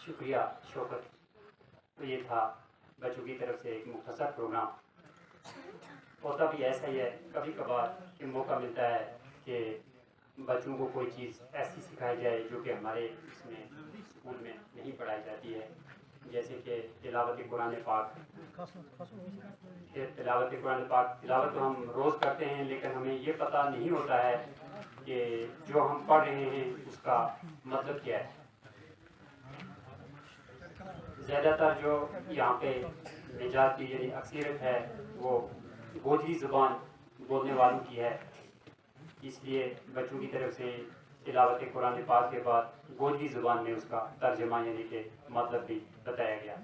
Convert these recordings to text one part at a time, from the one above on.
शुक्रिया शौकत। तो ये था बच्चों की तरफ से एक मुख्तसर प्रोग्राम। होता भी ऐसा ही है, कभी कभार कि मौका मिलता है कि बच्चों को कोई चीज़ ऐसी सिखाई जाए जो कि हमारे इसमें स्कूल में नहीं पढ़ाई जाती है, जैसे कि तिलावत कुरान पाक। तिलावत कुरान पाक तिलावत तो हम रोज़ करते हैं, लेकिन हमें ये पता नहीं होता है कि जो हम पढ़ रहे हैं उसका मतलब क्या है। ज़्यादातर जो यहाँ पे निजात की यानी अक्सरियत है वो गोजरी ज़ुबान बोलने वालों की है, इसलिए बच्चों की तरफ से तिलावत कुरान पाक के बाद गोजरी ज़ुबान में उसका तर्जमा यानी कि मतलब भी बताया गया।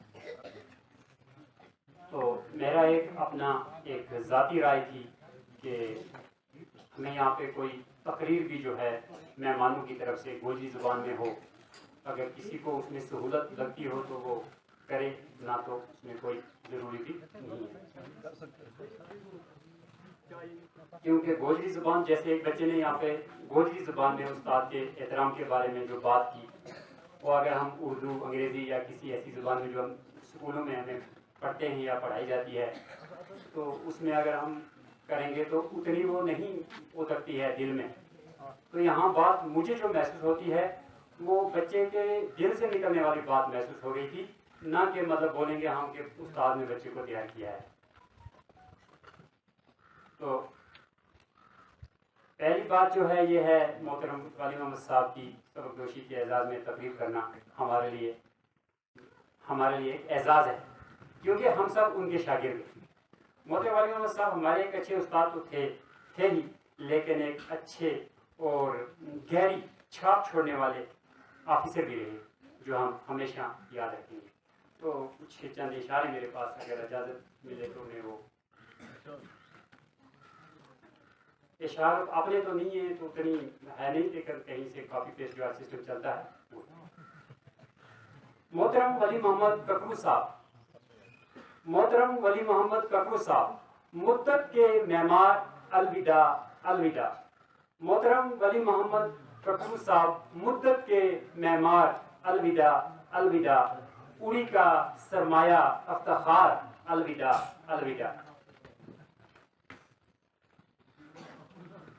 तो मेरा अपना एक ज़ाती राय थी कि हमें यहाँ पे कोई तकरीर भी जो है मेहमानों की तरफ से गोजरी ज़ुबान में हो। अगर किसी को उसमें सहूलत लगती हो तो वो करे, ना तो उसमें कोई ज़रूरी भी नहीं है। क्योंकि गोजरी ज़ुबान, जैसे एक बच्चे ने यहाँ पे गोजरी ज़ुबान में उस्ताद के एहतराम के बारे में जो बात की, वो अगर हम उर्दू, अंग्रेज़ी या किसी ऐसी ज़ुबान में जो हम स्कूलों में हमें पढ़ते हैं या पढ़ाई जाती है, तो उसमें अगर हम करेंगे तो उतनी वो नहीं उतरती है दिल में। तो यहाँ बात मुझे जो महसूस होती है वो बच्चे के दिल से निकलने वाली बात महसूस हो रही थी, ना कि मतलब बोलेंगे हम कि उस्ताद ने बच्चे को तैयार किया है। तो पहली बात जो है ये है, मोहतरम वाली मोहम्मद साहब की सबकदोशी के एजाज़ में तकरीर करना हमारे लिए एक एजाज़ है, क्योंकि हम सब उनके शागिर्द हैं। मोहतरम वाली मोहम्मद साहब हमारे एक अच्छे उस्ताद तो थे ही, लेकिन एक अच्छे और गहरी छाप छोड़ने वाले ऑफिसर भी रहे, जो हम हमेशा याद रखेंगे। तो कुछ चंद इशारे मेरे पास, अगर इजाज़त मिले तो मैं वो इशारा अपने तो नहीं है तो उतनी है नहीं, लेकिन कहीं से कॉपी पेस्ट जो सिस्टम चलता है। मोहतरम वली मोहम्मद ककरू साहब, मोहतरम वली मोहम्मद ककरू साहब, मुद्दत के मेमार, अलविदा अलविदा। मोहतरम वली मोहम्मद ककरू साहब, मुद्दत के मेमार, अलविदा अलविदा। उड़ी का सरमाया अफ्तार, अलविदा अलविदा।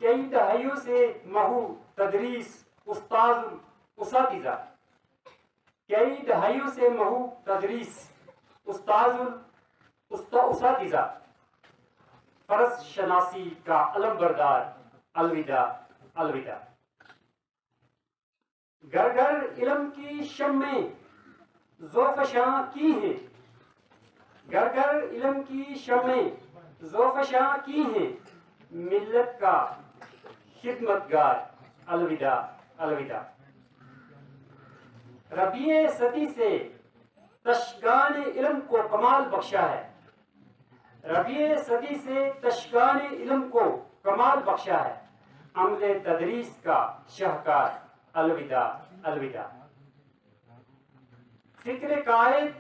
कई दहाइयों से महू तदरीस उस्ताद-उसातिज़ा, कई दहाइयों से महू तदरीस उस्ताद-उसातिज़ा। फर्ज शनासी का अलम बरदार, अलविदा अलविदा। घर घर इल्म की शम्में ज़ोफ़शां की हैं, घर घर इल्म की शम्में ज़ोफ़शां की हैं। मिल्लत का खिदमतगार, अलविदा अलविदा। रबीए सदी से तशगान इल्म को कमाल बख्शा है, रबीए सदी से तशगान इल्म को कमाल बख्शा है। अमले तदरीस का शाहकार, अलविदा अलविदा। फिक्र कायद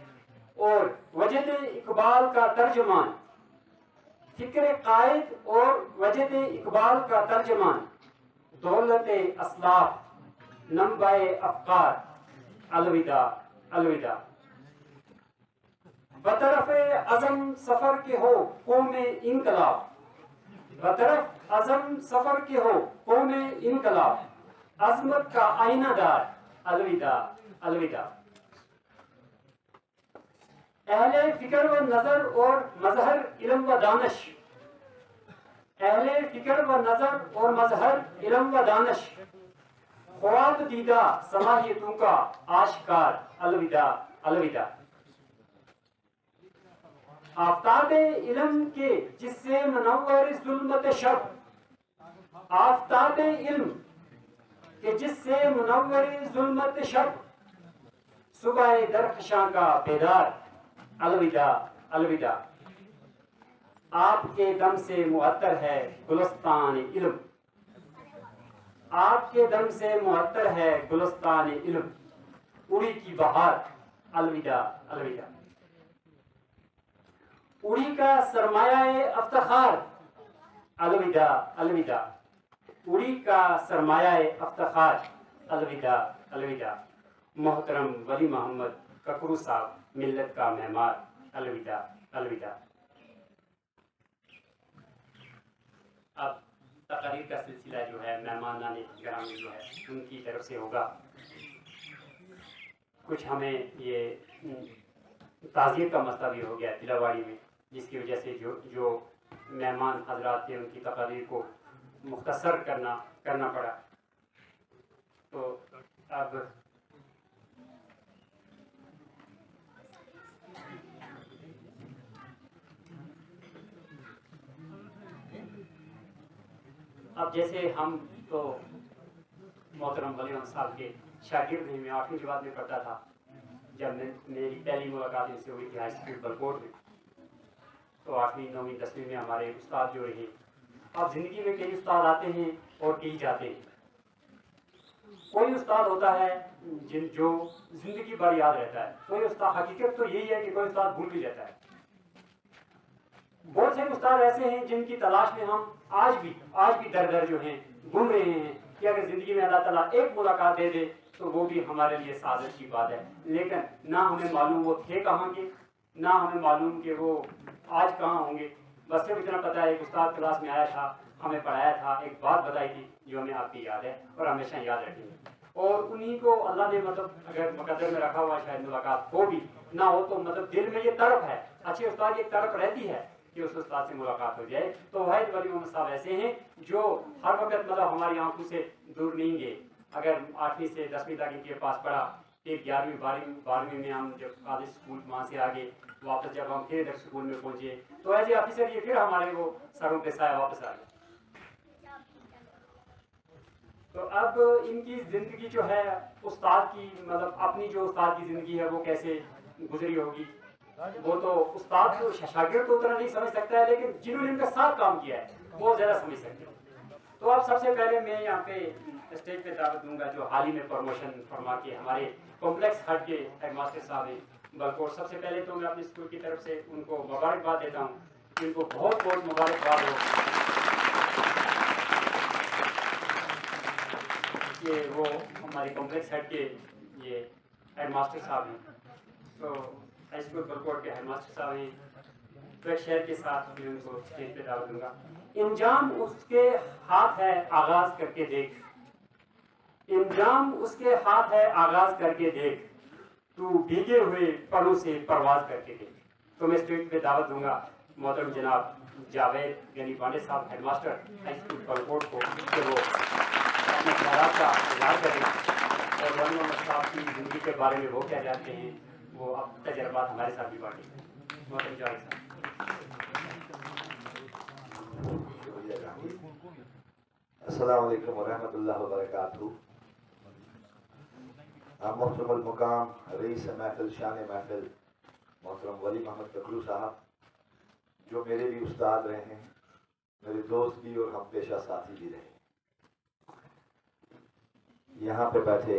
और वजद इकबाल का तर्जमान, फिक्र कायद और वजद इकबाल का तर्जमान। दौलत असलाफ, नंबाए अफकार, अलविदा अलविदा। बतरफ अज़म सफर के हो कौमे इनकलाब, बतरफ अज़म सफर के हो कौमे इनकलाब। अजमत का आईनादार, अलविदा अलविदा। अहले फिक्र व नजर और मजहर इल्म व दानिश, अहले फिक्र व नजर और मजहर इल्म व दानिश। ख्वाब दीदा सलाहियतों का आशिकार, अलविदा अलविदा। आफ्ताबे इल्म के जिससे मुनव्वर जुल्मत शब, आफ्ताबे इल्म के जिससे मुनव्वर जुल्मत शब। सुबह दरख्शां का बेदार, अलविदा अलविदा। आपके दम से मुअत्तर है गुलस्तान इल्म, आपके दम से मुअत्तर है गुलस्तान इल्म। उड़ी की बहार, अलविदा अलविदा। उड़ी का सरमाया अफ्तार, अलविदा अलविदा। उड़ी का सरमाया अफ्तार, अलविदा अलविदा। मोहतरम वली मोहम्मद ककरू साहब, मिल्लत का मेहमान, अलविदा अलविदा। अब तकरीर का सिलसिला जो है मेहमान गिरामी जो है उनकी तरफ से होगा। कुछ हमें ये ताज़ियत का मसला भी हो गया तिलावाड़ी में, जिसकी वजह से जो मेहमान हजरात थे उनकी तकरीर को मुख्तसर करना पड़ा। तो अब जैसे हम तो मोहतरम वली साहब के शागिर्द हैं। मैं 8वीं जमात में पढ़ता था जब मेरी पहली मुलाकात इनसे हुई थी हाई स्कूल बलकोट में। तो 8वीं 9वीं 10वीं में हमारे उस्ताद जो रहे। अब ज़िंदगी में कई उस्ताद आते हैं और कई जाते हैं। कोई उस्ताद होता है जो ज़िंदगी भर याद रहता है, कोई उस्ताद, हकीकत तो यही है कि कोई उस्ताद भूल भी जाता है। बहुत से उस्ताद ऐसे हैं जिनकी तलाश में हम आज भी दर जो हैं घूम रहे हैं कि अगर ज़िंदगी में अल्लाह ताला एक मुलाकात दे दे तो वो भी हमारे लिए सादत की बात है। लेकिन ना हमें मालूम वो थे कहाँ के, ना हमें मालूम कि वो आज कहाँ होंगे। बस सिर्फ इतना पता है एक उस्ताद क्लास में आया था, हमें पढ़ाया था, एक बात बताई थी जो हमें आपकी याद है और हमेशा याद रखेंगे। और उन्हीं को अल्लाह ने मतलब अगर मुकद्दर में रखा हुआ शायद मुलाकात हो भी ना हो तो मतलब दिल में ये तड़प है, अच्छे उस्ताद ये तड़प रहती है कि उस उस्ताद से मुलाकात हो जाए। तो वाहिद वली मोहम्मद साहब ऐसे हैं जो हर वक्त मतलब हमारी आंखों से दूर नहीं गए। अगर 8वीं से 10वीं तक इनके पास पढ़ा, फिर 11वीं 12वीं में हम जब कॉलेज स्कूल वहाँ से आगे वापस जब हम फिर इधर स्कूल में पहुँचे तो एज ए ऑफिसर ये फिर हमारे वो सरों पे साया वापस आ गए। तो अब इनकी ज़िंदगी जो है उस्ताद की मतलब अपनी जो उस्ताद की ज़िंदगी है वो कैसे गुजरी होगी वो तो उस्ताद तो शागिर्द तो उतना नहीं समझ सकता है, लेकिन जिन्होंने इनका साथ काम किया है वो ज़्यादा समझ सकते हैं। तो अब सबसे पहले मैं यहाँ पे स्टेज पे दावत दूंगा जो हाल ही में प्रमोशन फरमा के हमारे कॉम्प्लेक्स हट के हेडमास्टर साहब हैं बलकोट। सबसे पहले तो मैं अपने स्कूल की तरफ से उनको मुबारकबाद देता हूँ, इनको बहुत बहुत मुबारकबाद हो कि वो हमारे कॉम्प्लेक्स हेड के ये हेडमास्टर साहब हैं। तो हाई स्कूल बलकोट के हेडमास्टर साहब हैं, तो शहर के साथ मैं उनको स्टेज पे दावत दूंगा। इंजाम उसके हाथ है आगाज करके देख, इंजाम उसके हाथ है आगाज करके देख, तू भीगे हुए पलों से परवाज करके देख। तो मैं स्टेज पे दावत दूंगा मोहतरम जनाब जावेद गनी पांडे साहब हेडमास्टर हाई स्कूल बलकोट को कि वो अपने ख्यालात का इजहार करें और वली मोहम्मद साहब की ज़िंदगी के बारे में वो क्या जानते हैं वो अब तजर्बात हमारे साथ भी बांटें। मोहतरम जावेद साहब। अस्सलाम वालेकुम वरहमतुल्लाहि वबरकातुहू। मोहतरम मुकाम रईस महफिल शान महफिल मोहतरम वली मोहम्मद ककरू साहब जो मेरे भी उस्ताद रहे हैं, मेरे दोस्त भी और हम पेशा साथी भी रहे। यहाँ पे बैठे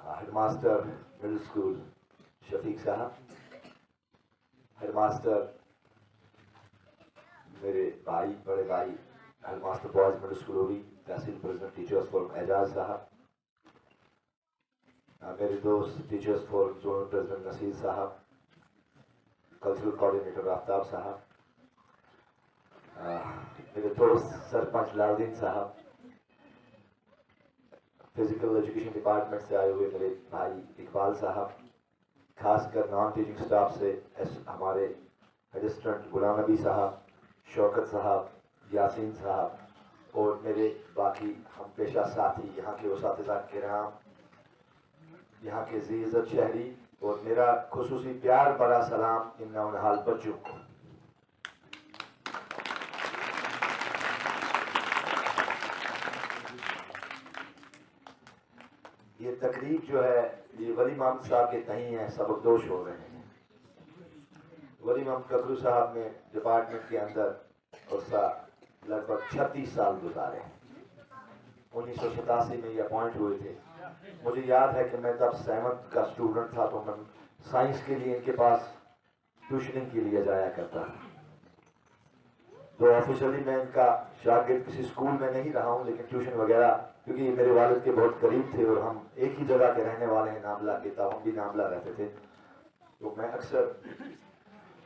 हेडमास्टर मिडिल स्कूल शफीक साहब, हेडमास्टर मेरे भाई बड़े भाई हेडमास्टर बॉयज मिडिल स्कूल होगी तहसील प्रेसिडेंट टीचर्स फोरम एजाज साहब, मेरे दोस्त teachers forum zonal president Naseer साहब, कल्चरल कोऑर्डिनेटर आफ्ताब साहब, मेरे दोस्त सरपंच लालदीन साहब, फिजिकल एजुकेशन डिपार्टमेंट से आए हुए मेरे भाई इकबाल साहब, खासकर नॉन टीचिंग स्टाफ से हमारे हेडिस्टेंट गुलाम नबी साहब, शौकत साहब, यासीन साहब और मेरे बाकी हम पेशा साथी यहाँ के उस्ताद किराम, यहाँ के ज़ीज़त शहरी और मेरा खुसूसी प्यार बड़ा सलाम इन नौनहाल बच्चों को। ये तकरीब जो है ये वली मोहम्मद साहब के तहीं है, सबकदोश हो रहे हैं। वली मोहम्मद ककरू साहब ने डिपार्टमेंट के अंदर और लगभग 36 साल गुजारे हैं। 1987 में ये अपॉइंट हुए थे। मुझे याद है कि मैं तब 7th का स्टूडेंट था, तो मैं साइंस के लिए इनके पास ट्यूशनिंग के लिए जाया करता था। तो ऑफिशियली मैं इनका शागिर्द किसी स्कूल में नहीं रहा हूँ, लेकिन ट्यूशन वगैरह, क्योंकि ये मेरे वालिद के बहुत करीब थे और हम एक ही जगह के रहने वाले हैं नामला के, तब हम भी नामला रहते थे। तो मैं अक्सर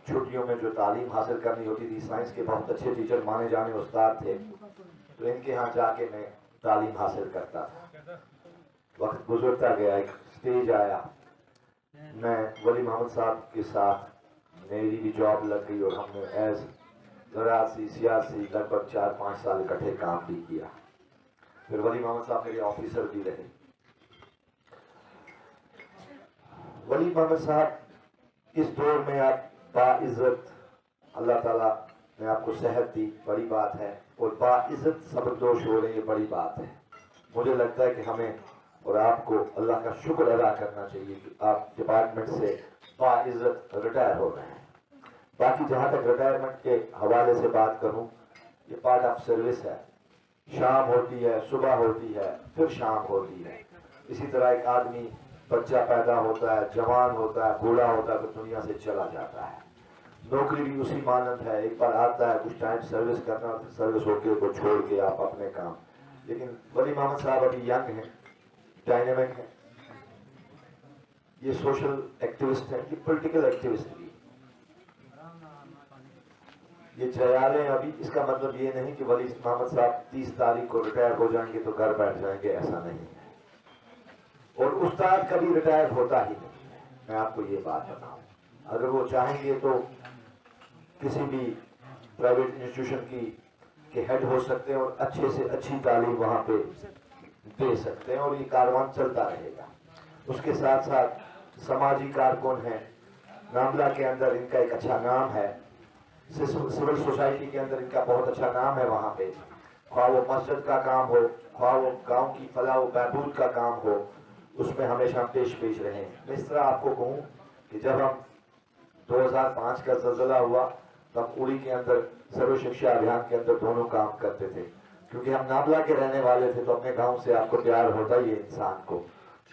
छुट्टियों में जो तालीम हासिल करनी होती थी, साइंस के बहुत अच्छे टीचर माने जाने उस्ताद थे, तो इनके यहाँ जाके मैं तालीम हासिल करता था। वक्त गुजरता गया, एक स्टेज आया, मैं वली मोहम्मद साहब के साथ मेरी भी जॉब लग गई और हमने एज ज़राअती सियासी लगभग 4-5 साल इकट्ठे काम भी किया। फिर वली मोहम्मद साहब मेरे ऑफिसर भी रहे। वली मोहम्मद साहब इस दौर में आप बाइज्जत, अल्लाह ताला ने आपको सेहत दी, बड़ी बात है, और बाइज्जत सबकदोश हो रहे, ये बड़ी बात है। मुझे लगता है कि हमें और आपको अल्लाह का शुक्र अदा करना चाहिए कि आप डिपार्टमेंट से बाइज्जत रिटायर हो रहे हैं। बाकी जहाँ तक रिटायरमेंट के हवाले से बात करूँ, ये पार्ट ऑफ सर्विस है। शाम होती है, सुबह होती है, फिर शाम होती है। इसी तरह एक आदमी बच्चा पैदा होता है, जवान होता है, बूढ़ा होता है, तो दुनिया से चला जाता है। नौकरी भी उसी मानंद है, एक बार आता है, कुछ टाइम सर्विस करना, फिर सर्विस होके को छोड़ के आप अपने काम। लेकिन वली मोहम्मद साहब अभी यंग हैं, डायनेमिक हैं, ये सोशल एक्टिविस्ट हैं, ये पॉलिटिकल एक्टिविस्ट भी। ये जयाले अभी, इसका मतलब ये नहीं कि वली मोहम्मद साहब 30 तारीख को रिटायर हो जाएंगे तो घर बैठ जाएंगे, ऐसा नहीं है। और उस्ताद कभी रिटायर होता ही नहीं है, मैं आपको ये बात बताऊं। अगर वो चाहेंगे तो किसी भी प्राइवेट इंस्टीट्यूशन के हेड हो सकते हैं और अच्छे से अच्छी तालीम वहां पे दे सकते हैं, और ये कारवान चलता रहेगा। उसके साथ साथ समाजी कारकुन हैं, नामला के अंदर इनका एक अच्छा नाम है, सिविल सोसाइटी के अंदर इनका बहुत अच्छा नाम है वहां पे। ख्वाह वो मस्जिद का काम हो, ख्वाह वो गाँव की फलाह व बहबूद का काम हो, उसमें हमेशा पेश रहे हैं। मैं इस तरह आपको कहूँ कि जब हम 2005 का ज़लज़ला हुआ, तब उड़ी के अंदर सर्व शिक्षा अभियान के अंदर दोनों काम करते थे, क्योंकि हम नामला के रहने वाले थे, तो अपने गांव से आपको प्यार होता ही है इंसान को।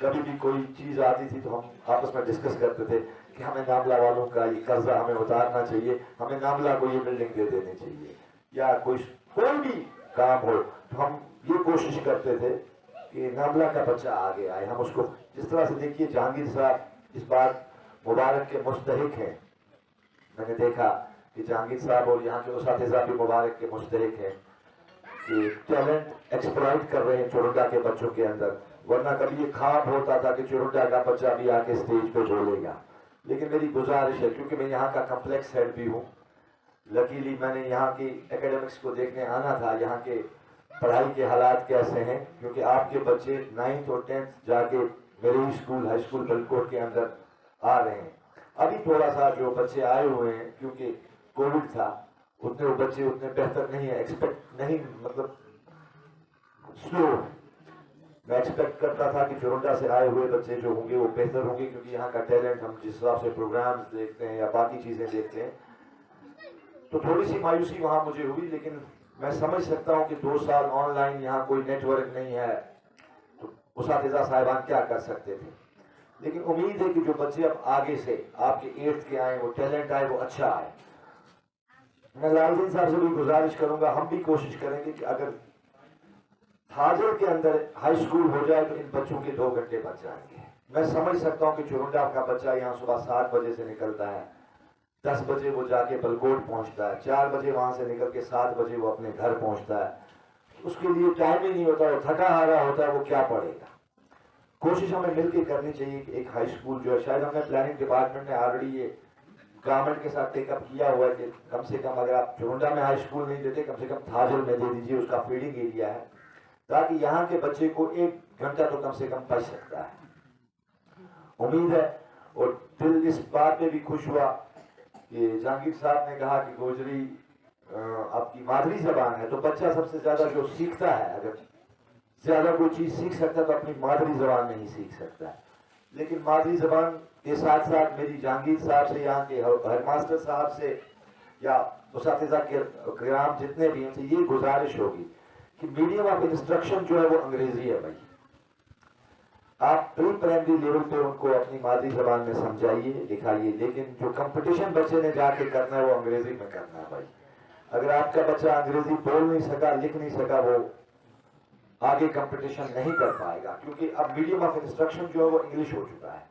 कभी भी कोई चीज आती थी तो हम आपस में डिस्कस करते थे कि हमें नामला वालों का ये कर्जा हमें उतारना चाहिए, हमें नामला को ये बिल्डिंग दे देनी चाहिए, या कोई भी काम हो तो हम ये कोशिश करते थे कि नामला का बच्चा आगे आए। हम उसको जिस तरह से, देखिए जहांगीर साहब इस बार मुबारक के मुस्तहिक हैं। मैंने देखा कि जहांगीर साहब और यहाँ के उस्ताद भी मुबारक के मुस्तहिक हैं कि टैलेंट एक्सप्लॉइट कर रहे हैं चुरुंडा के बच्चों के अंदर। वरना कभी ये ख्वाब होता था कि चुरुंडा का बच्चा भी आके स्टेज पे बोलेगा। लेकिन मेरी गुजारिश है, क्योंकि मैं यहाँ का कम्प्लेक्स हेड भी हूँ, लकीली मैंने यहाँ की एकेडमिक्स को देखने आना था, यहाँ के पढ़ाई के हालात कैसे हैं, क्योंकि आपके बच्चे 9th और 10th जाके मेरे ही स्कूल हाई स्कूल बलकोट के अंदर आ रहे हैं। अभी थोड़ा सा जो बच्चे आए हुए हैं, क्योंकि कोविड था, उतने वो बच्चे उतने बेहतर नहीं है, एक्सपेक्ट नहीं, मतलब स्लो। मैं एक्सपेक्ट करता था कि चुरुंडा से आए हुए बच्चे जो होंगे वो बेहतर होंगे, क्योंकि यहाँ का टैलेंट हम जिस हिसाब से प्रोग्राम्स देखते हैं या बाकी चीजें देखते हैं, तो थोड़ी सी मायूसी वहां मुझे हुई। लेकिन मैं समझ सकता हूँ कि 2 साल ऑनलाइन, यहाँ कोई नेटवर्क नहीं है, तो उस्ताद साहिबान क्या कर सकते थे। लेकिन उम्मीद है कि जो बच्चे अब आगे से आपके 8th के आए, वो टैलेंट आए, वो अच्छा आए। मैं लालदीन साहब से भी गुजारिश करूंगा, हम भी कोशिश करेंगे कि अगर हाजिर के अंदर हाई स्कूल हो जाए तो इन बच्चों के 2 घंटे बच जाएंगे। मैं समझ सकता हूं कि चुरुंडा का बच्चा यहाँ सुबह 7 बजे से निकलता है, 10 बजे वो जाके बलकोट पहुंचता है, 4 बजे वहां से निकल के 7 बजे वो अपने घर पहुंचता है। उसके लिए टाइम ही नहीं होता, वो थका हारा होता है, वो क्या पढ़ेगा। कोशिश हमें मिलकर करनी चाहिए कि एक हाई स्कूल जो है, शायद हमने प्लानिंग डिपार्टमेंट ने ऑलरेडी ये गवर्नमेंट के साथ टेकअप किया हुआ है कि कम से कम अगर आप चुरुंडा में हाई स्कूल नहीं देते, कम से कम थाजल में दे दीजिए, उसका फीडिंग एरिया है, ताकि यहाँ के बच्चे को 1 घंटा तो कम से कम बच सकता है। उम्मीद है, और दिल इस बात पे भी खुश हुआ कि जहांगीर साहब ने कहा कि गोजरी आपकी मादरी जबान है, तो बच्चा सबसे ज्यादा जो सीखता है, अगर ज्यादा कोई चीज सीख सकता है तो अपनी मादरी जबान में ही सीख सकता है। लेकिन मादरी जबान के साथ साथ मेरी जहांगीर साहब से, यहाँ के हेडमास्टर साहब से या उस्तातिज़ा के किराम जितने भी, उनसे ये गुजारिश होगी कि मीडियम ऑफ इंस्ट्रक्शन जो है वो अंग्रेजी है भाई। आप प्री प्राइमरी लेवल पे उनको अपनी मादरी जबान में समझाइए, दिखाइए, लेकिन जो कंपटीशन बच्चे ने जाके करना है वो अंग्रेजी में करना है भाई। अगर आपका बच्चा अंग्रेजी बोल नहीं सका, लिख नहीं सका, वो आगे कंपटीशन नहीं कर पाएगा, क्योंकि अब मीडियम ऑफ इंस्ट्रक्शन जो है वो इंग्लिश हो चुका है।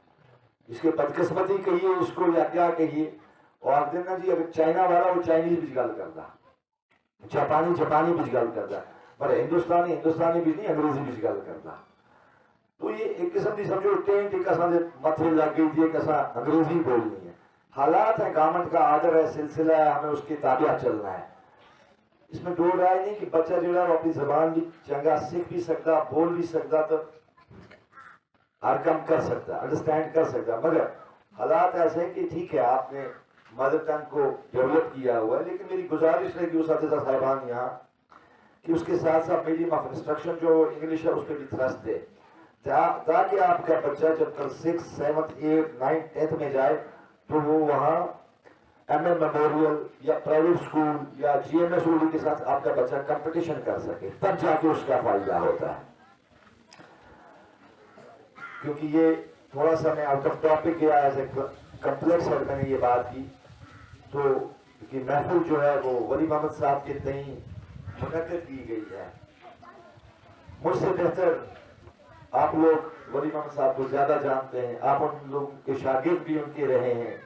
इसके बदकिस्मती कहिए इसको या क्या कहिए, और देना जी अगर चाइना वाला वो चाइनीज भी गल करता, जापानी भी गल करता, पर हिंदुस्तानी भी नहीं, अंग्रेजी भी गल करता। तो ये एक किस्म की समझो टेंट कसा मथे लग गई थी, कसा अंग्रेजी बोलनी है। हालात है, गवर्नमेंट का आर्डर है, सिलसिला है, हमें उसके ताबिया चलना है। इसमें दो राय नहीं कि बच्चा जो है अपनी जबान भी चंगा सीख भी सकता, बोल भी सकता, तो हर काम कर सकता, अंडरस्टैंड कर सकता। मगर हालात ऐसे हैं कि ठीक है आपने मदर टंग को डेवलप किया हुआ है, लेकिन मेरी गुजारिश है कि उस अतिथा साहिबान यहाँ कि उसके साथ साथ मीडियम ऑफ इंस्ट्रक्शन जो इंग्लिश है उस पर भी थ्रस्ट दे, ताकि आपका बच्चा जब कल 6, 7, 8, 9, 10th में जाए तो वो वहाँ एमए मेमोरियल या प्राइवेट स्कूल या जीएमएस के साथ आपका बच्चा कंपटीशन कर सके, तब जाके उसका फायदा होता है। क्योंकि ये थोड़ा सा मैं आउट ऑफ टॉपिक गया, एज ए कम्प्लेक्स है मैंने ये बात की, तो कि महफिल जो है वो वली मोहम्मद साहब के तई मुनक़्क़िद की गई है। मुझसे बेहतर आप लोग वली मोहम्मद साहब को ज्यादा जानते हैं, आप उन लोगों के शागिर्द भी उनके रहे हैं,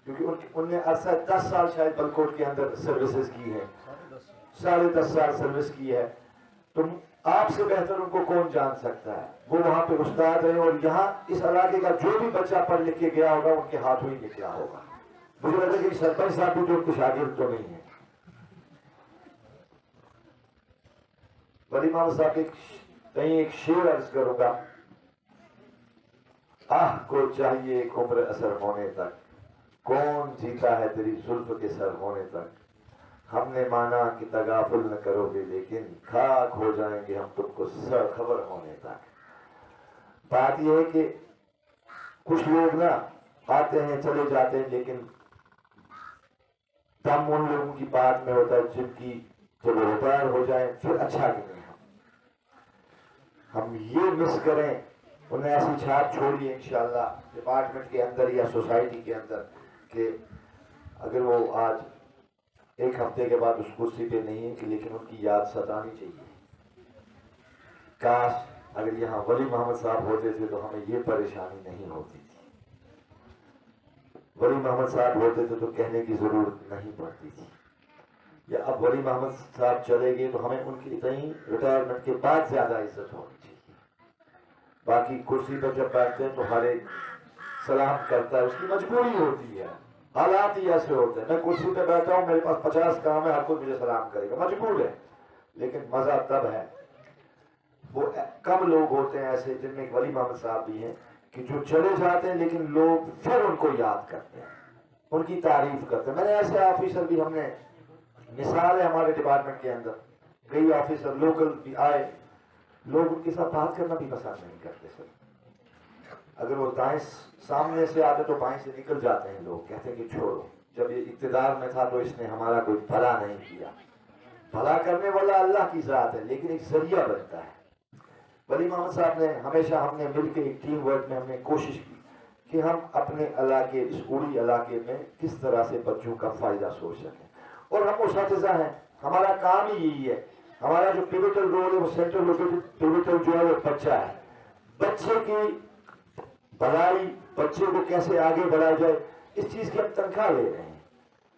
क्योंकि उनने 10 साल शायद बलकोट के अंदर सर्विसेज की है, 10.5 साल सर्विस की है। तो आपसे बेहतर उनको कौन जान सकता है। वो वहां पे उस्ताद रहे, और यहाँ इस इलाके का जो भी बच्चा पढ़ लिख के गया होगा उनके हाथों ही निकला होगा। मुझे लगता है कि सरपंच साहब भी जो उनके शागिर्द तो नहीं है। वली मोहम्मद साहब के कहीं एक शेर अर्ज करूंगा, आह को चाहिए एक उम्र असर होने तक, कौन जीता है तेरी जुल्फ के सर होने तक, हमने माना कि तगाफुल न करोगे लेकिन खाक हो जाएंगे हम तुमको सर खबर होने तक। बात यह है कि कुछ लोग ना आते हैं चले जाते हैं, लेकिन दम उन लोगों की बात में होता है जिनकी जब रिटायर हो जाए फिर अच्छा नहीं। हम ये मिस करें, उन्हें ऐसी छाप छोड़ी इंशाल्लाह डिपार्टमेंट के अंदर या सोसाइटी के अंदर कि अगर वो आज एक हफ्ते के बाद उस कुर्सी पे नहीं है कि लेकिन उनकी याद सतानी चाहिए। काश अगर यहाँ वली मोहम्मद साहब होते थे तो हमें ये परेशानी नहीं होती थी। वली मोहम्मद साहब होते थे तो कहने की जरूरत नहीं पड़ती थी। या अब वली मोहम्मद साहब चले गए तो हमें उनकी इतनी रिटायरमेंट के बाद ज्यादा इज्जत होनी चाहिए। बाकी कुर्सी पर जब बैठते हैं तो हर एक सलाम करता है, उसकी मजबूरी होती है, हालात ही ऐसे होते हैं। मैं कुर्सी पे बैठा हूँ, मेरे पास 50 काम है, हर कोई मुझे सलाम करेगा, मजबूर है। लेकिन मजा तब है, वो कम लोग होते हैं ऐसे जिनमें वली मोहम्मद साहब भी हैं कि जो चले जाते हैं लेकिन लोग फिर उनको याद करते हैं, उनकी तारीफ करते हैं। मैंने ऐसे ऑफिसर भी, हमने मिसाल है हमारे डिपार्टमेंट के अंदर, कई ऑफिसर लोकल भी आए, लोग उनके साथ बात करना भी पसंद नहीं करते सर। अगर वो दाएं सामने से आते तो बाएं से निकल जाते हैं लोग, कहते हैं कि छोड़ो, जब ये इक्तिदार में था तो इसने हमारा कोई भला नहीं किया। भला करने वाला अल्लाह की जात है, लेकिन एक जरिया बनता है। वली मोहम्मद साहब ने हमेशा, हमने मिलकर एक टीम वर्क में हमने कोशिश की कि हम अपने इलाके, स्कूली इलाके में किस तरह से बच्चों का फायदा सोच सकें। और हम उस्ताद हैं, हमारा काम ही यही है। हमारा जो पिवटल रोल है वो सेंट्रल लोकेटेड पिवटल जो है वो बच्चा है। बच्चे की भलाई, बच्चे को कैसे आगे बढ़ाया जाए, इस चीज की हम तनख्वाह ले रहे हैं।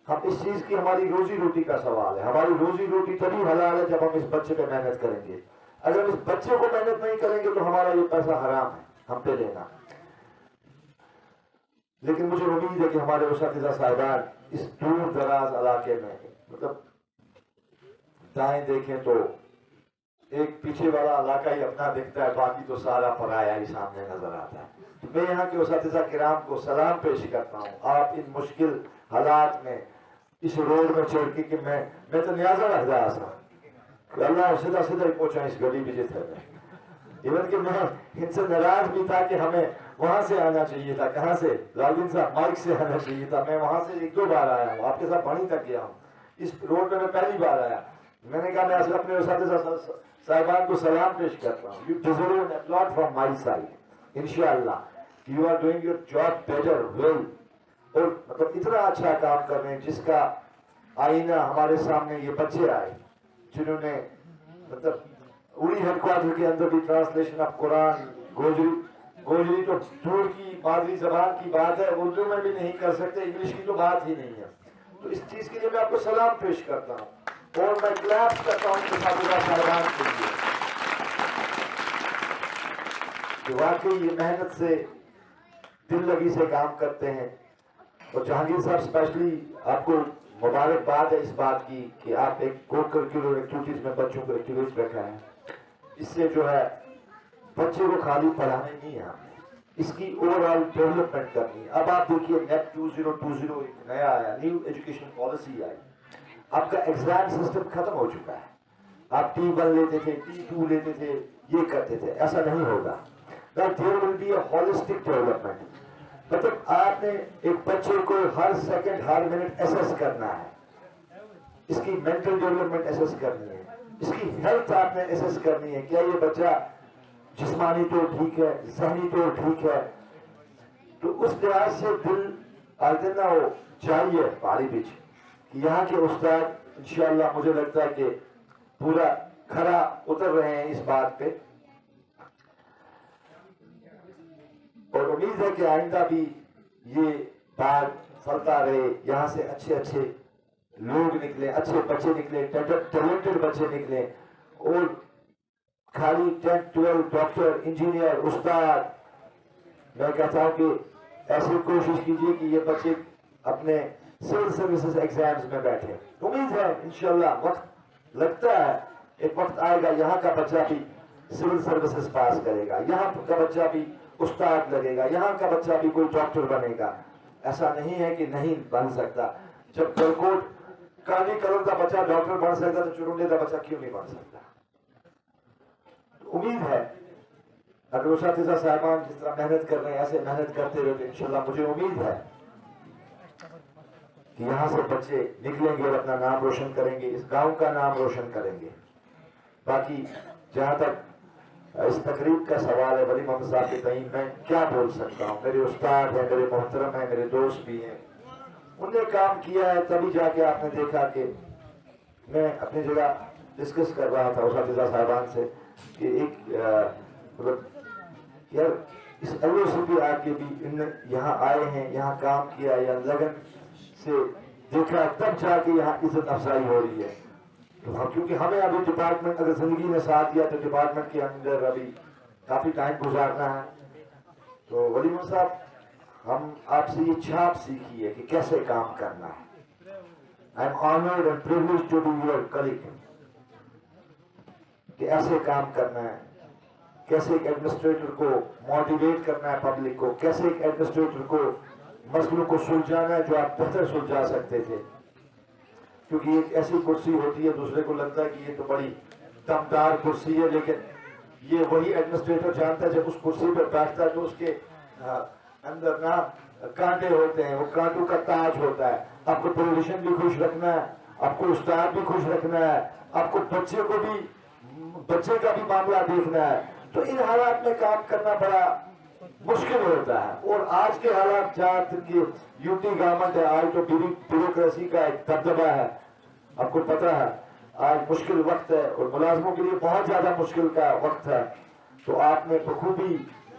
हम इस चीज की, हमारी रोजी रोटी का सवाल है। हमारी रोजी रोटी तभी हलाल है जब हम इस बच्चे पे मेहनत करेंगे। अगर हम इस बच्चे को मेहनत नहीं करेंगे तो हमारा ये पैसा हराम है हम पे लेना। लेकिन मुझे उम्मीद है कि हमारे उस्ताद साहिबान इस दूर दराज इलाके में, मतलब दाएं देखें तो एक पीछे वाला इलाका ही अपना दिखता है, बाकी तो सारा पराया ही सामने नजर आता है। तो मैं यहाँ के उस्ताद किराम को सलाम पेश करता हूँ। आप इन मुश्किल हालात में इस रोड में चढ़ के मैं तो न्याजा रख रहा था कि अल्लाह सीधा सीधा ही पहुंचा इस गली में जित है। इवन कि मैं इनसे नाराज भी था कि हमें वहां से आना चाहिए था। कहाँ से? लालदीन साहब माइक से आना चाहिए था। मैं वहां से 1-2 बार आया हूँ, आपके साथ पानी तक गया हूँ। इस रोड में मैं पहली बार आया। मैंने कहा मैं अपने उस्ताद साहिबान को सलाम पेश करता हूँ। You deserve an upload from my side. इंशाअल्लाह you are doing your job better well. और मतलब इतना अच्छा काम कर रहे हैं जिसका आईना हमारे सामने ये बच्चे आए जिन्होंने मतलब उड़ी हेडक्वार्टर के अंदर भी ट्रांसलेशन ऑफ कुरान, गोजरी तो दूर की मादरी जबान की बात है, उर्दू में भी नहीं कर सकते, इंग्लिश की तो बात ही नहीं है। तो इस चीज के लिए मैं आपको सलाम पेश करता हूँ और मैं क्लैप्स करता हूँ साहिबान के लिए कि वाकई ये मेहनत से दिल लगी से काम करते हैं। और जहांगीर साहब स्पेशली आपको मुबारकबाद है इस बात की कि आप एक को करिकुलर एक्टिविटीज में बच्चों को एक्टिवेट रखा है। इससे जो है बच्चे को खाली पढ़ाने नहीं है, इसकी ओवरऑल डेवलपमेंट करनी है। अब आप देखिए नेट 2020 एक नया आया, न्यू एजुकेशन पॉलिसी आई। आपका एग्जाम सिस्टम खत्म हो चुका है। आप T1 लेते थे, T2 लेते थे, ये करते थे, ऐसा नहीं होगा। There will be a holistic development. मतलब आपने एक बच्चे को हर सेकंड हर मिनट एसेस करना है, इसकी मेंटल डेवलपमेंट एसेस करनी है, इसकी हेल्थ आपने एसेस करनी है। क्या ये बच्चा जिस्मानी तो ठीक है, जहनी तो ठीक है, तो उस लिहाज से दिल आदना हो चाहिए पहाड़ी बीच कि यहाँ के उस्ताद इंशाअल्लाह मुझे लगता है कि पूरा खरा उतर रहे हैं इस बात पे। और उम्मीद है कि आइंदा भी ये बात फलता रहे, यहाँ से अच्छे अच्छे लोग निकले, अच्छे बच्चे निकले, टैलेंटेड बच्चे निकले। और खाली 10, 12 डॉक्टर, इंजीनियर, उस्ताद, मैं कहता हूं कि ऐसी कोशिश कीजिए कि ये बच्चे अपने सिविल सर्विसेज एग्जाम्स में बैठे। उम्मीद है इंशाल्लाह, वक्त लगता है एक वक्त आएगा यहाँ का बच्चा भी सिविल सर्विसेज पास करेगा, यहाँ का बच्चा भी उस्ताद लगेगा, यहाँ का बच्चा भी कोई डॉक्टर बनेगा। ऐसा नहीं है कि नहीं बन सकता। जब गलकोट काली कलर का बच्चा डॉक्टर बन सकता तो चुरुंडे का बच्चा क्यों नहीं बन सकता। उम्मीद है अगर उस्ताद साहिबान जिस तरह मेहनत कर रहे हैं ऐसे मेहनत करते रहे तो इंशाल्लाह मुझे उम्मीद है कि यहाँ से बच्चे निकलेंगे और अपना नाम रोशन करेंगे, इस गांव का नाम रोशन करेंगे। बाकी जहां तक इस तकरीब का सवाल है वली मोहम्मद साहब के कहीं मैं क्या बोल सकता हूँ। मेरे उस्ताद हैं, मेरे मोहतरम हैं, मेरे दोस्त भी हैं, उनने काम किया है, तभी जाके आपने देखा कि मैं अपनी जगह डिस्कस कर रहा था उस्ताद साहिबान से कि एक मतलब यार इस अल्लाह से भी आके भी इन यहाँ आए हैं, यहाँ काम किया या लगन से देखा, तब जाके यहाँ इज्जत अफजाई हो रही है। तो हम क्योंकि हमें अभी डिपार्टमेंट अगर जिंदगी ने साथ दिया तो डिपार्टमेंट के अंदर अभी काफी टाइम गुजारना है। तो वली मोहम्मद साहब हम आपसे ये छाप सीखी है कि कैसे काम करना है। I am honoured and privileged to be your colleague, कि ऐसे काम करना है, कैसे एक एडमिनिस्ट्रेटर को मोटिवेट करना है पब्लिक को, कैसे एक एडमिनिस्ट्रेटर को मसलों को सुलझाना है जो आप बेहतर सुलझा सकते थे। क्योंकि एक ऐसी कुर्सी होती है दूसरे को लगता है कि ये तो बड़ी दमदार कुर्सी है, लेकिन ये वही एडमिनिस्ट्रेटर जानता है जब उस कुर्सी पर बैठता है तो उसके अंदर ना कांटे होते हैं, वो कांटों का ताज होता है। आपको टेलीविजन भी खुश रखना है, आपको उस्ताद भी खुश रखना है, आपको बच्चे का भी मामला देखना है। तो इन हालात में काम करना बड़ा मुश्किल होता है। और आज के हालात जहाँ की यूटी गवर्नमेंट है, आज तो ब्यूरोक्रेसी का एक दबदबा है, आपको पता है आज मुश्किल वक्त है और मुलाजमों के लिए बहुत ज्यादा मुश्किल का वक्त है। तो आपने बखूबी